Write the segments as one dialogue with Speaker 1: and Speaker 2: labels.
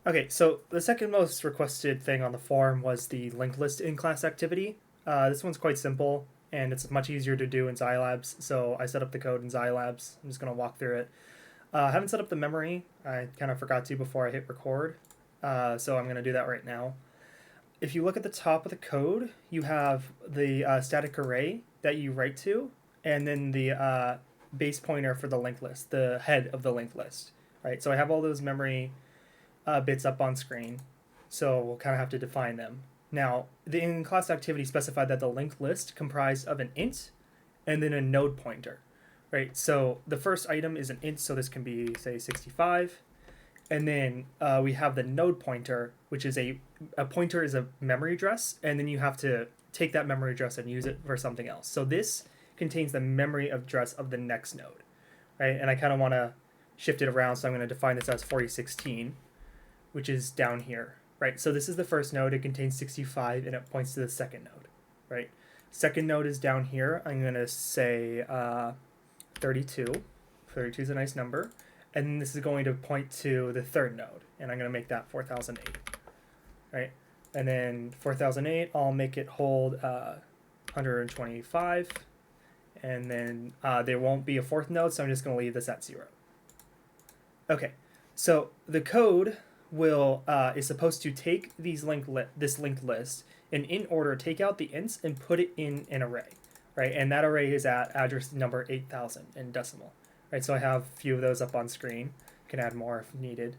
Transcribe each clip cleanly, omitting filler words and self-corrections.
Speaker 1: Okay, so the second most requested thing on the forum was the linked list in class activity. This one's quite simple and it's much easier to do in Xylabs, so I set up the code in Xylabs. I'm just going to walk through it. I haven't set up the memory. I kind of forgot to before I hit record, so I'm going to do that right now. If you look at the top of the code, you have the static array that you write to, and then the base pointer for the linked list, the head of the linked list. Right, so I have all those memory bits up on screen, so we'll kind of have to define them. Now, the in-class activity specified that the linked list comprised of an int and then a node pointer, right? So the first item is an int, so this can be, say, 65. And then we have the node pointer, which is a pointer is a memory address, and then you have to take that memory address and use it for something else. So this contains the memory address of the next node, right? And I kind of want to shift it around, so I'm going to define this as 4016, which is down here, right? So this is the first node. It contains 65, and it points to the second node, right? Second node is down here. I'm going to say 32. 32 is a nice number. And this is going to point to the third node, and I'm going to make that 4008, right? And then 4008, I'll make it hold 125, and then there won't be a fourth node, so I'm just going to leave this at 0. Okay, so the code will is supposed to take these this linked list and in order take out the ints and put it in an array, right? And that array is at address number 8000 in decimal. Right, so I have a few of those up on screen. Can add more if needed.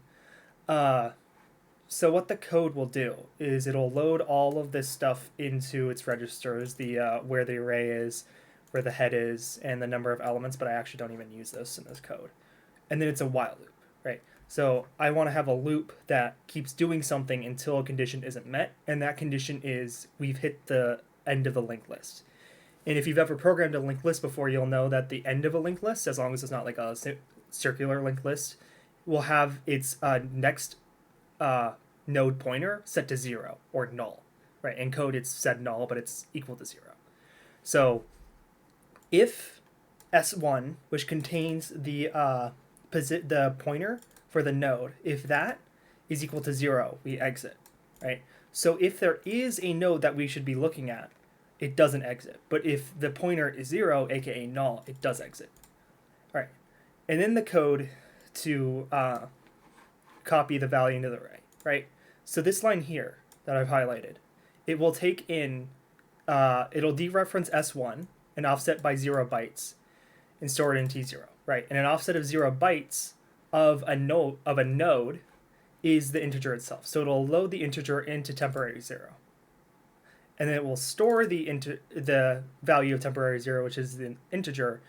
Speaker 1: So what the code will do is it'll load all of this stuff into its registers, the where the array is, where the head is, and the number of elements, but I actually don't even use this in this code. And then it's a while loop, right? So I want to have a loop that keeps doing something until a condition isn't met, and that condition is we've hit the end of the linked list. And if you've ever programmed a linked list before, you'll know that the end of a linked list, as long as it's not like a circular linked list, will have its next node pointer set to 0 or null, right? In code, it's set null, but it's equal to 0. So if S1, which contains the pointer for the node, if that is equal to 0, we exit, right? So if there is a node that we should be looking at, it doesn't exit. But if the pointer is 0, aka null, it does exit. All right. And then the code to copy the value into the array, right? So this line here that I've highlighted, it will take in, it'll dereference S1 and offset by 0 bytes and store it in T0, right? And an offset of 0 bytes of a node is the integer itself. So it'll load the integer into temporary 0. And then it will store the value of temporary 0, which is the integer,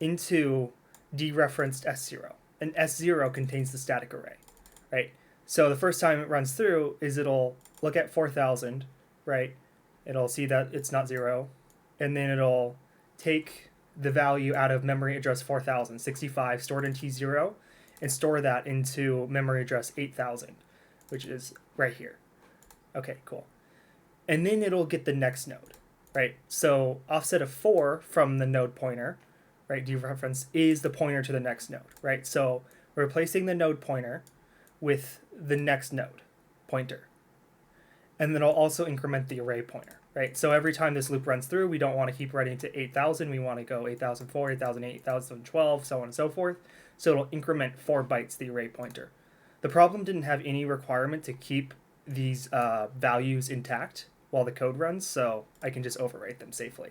Speaker 1: into dereferenced S0. And S0 contains the static array, right? So the first time it runs through is it'll look at 4000, right? It'll see that it's not 0. And then it'll take the value out of memory address 4065 stored in T0 and store that into memory address 8000, which is right here. Okay, cool. And then it'll get the next node, right? So offset of 4 from the node pointer, right, dereference, is the pointer to the next node, right? So we're replacing the node pointer with the next node pointer. And then it'll also increment the array pointer, right? So every time this loop runs through, we don't want to keep writing to 8000. We want to go 8004, 8008, 8012, so on and so forth. So it'll increment 4 bytes the array pointer. The problem didn't have any requirement to keep these values intact while the code runs, so I can just overwrite them safely.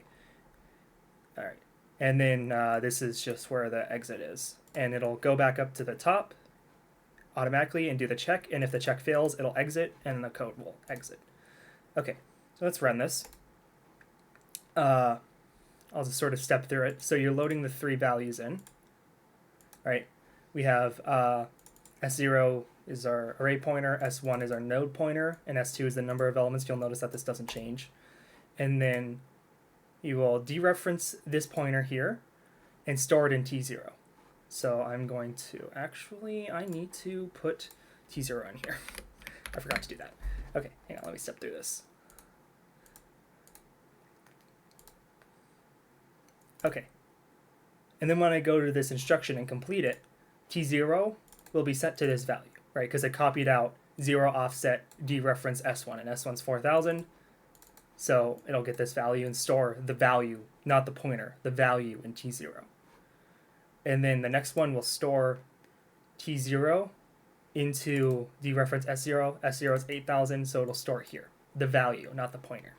Speaker 1: All right, and then this is just where the exit is, and it'll go back up to the top automatically and do the check, and if the check fails, it'll exit, and the code will exit. Okay, so let's run this. I'll just sort of step through it. So you're loading the 3 values in, right? We have S0 is our array pointer, S1 is our node pointer, and S2 is the number of elements. You'll notice that this doesn't change. And then you will dereference this pointer here and store it in T0. So I'm going to, I need to put T0 in here. I forgot to do that. Okay, hang on, let me step through this. Okay. And then when I go to this instruction and complete it, T0 will be set to this value, right? Because I copied out 0 offset dereference S1, and S1's 4000. So it'll get this value and store the value, not the pointer, the value in T0. And then the next one will store T0 into dereference S0. S0 is 8000, so it'll store here, the value, not the pointer.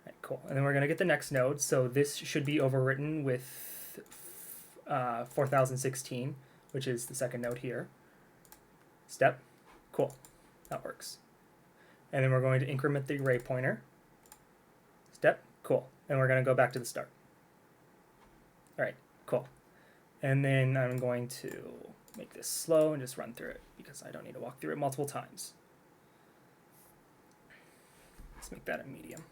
Speaker 1: All right, cool. And then we're going to get the next node. So this should be overwritten with 4016, which is the second node here. Step. Cool. That works. And then we're going to increment the array pointer. Step. Cool. And we're going to go back to the start. All right, cool. And then I'm going to make this slow and just run through it because I don't need to walk through it multiple times. Let's make that a medium.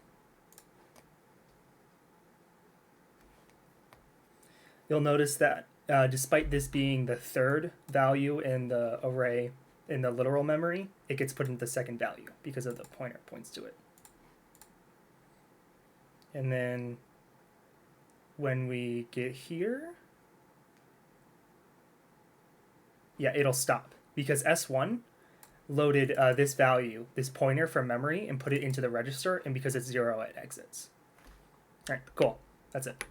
Speaker 1: You'll notice that despite this being the third value in the array in the literal memory, it gets put into the second value because of the pointer points to it. And then when we get here, yeah, it'll stop because S1 loaded this value, this pointer from memory, and put it into the register, and because it's 0, it exits. All right, cool. That's it.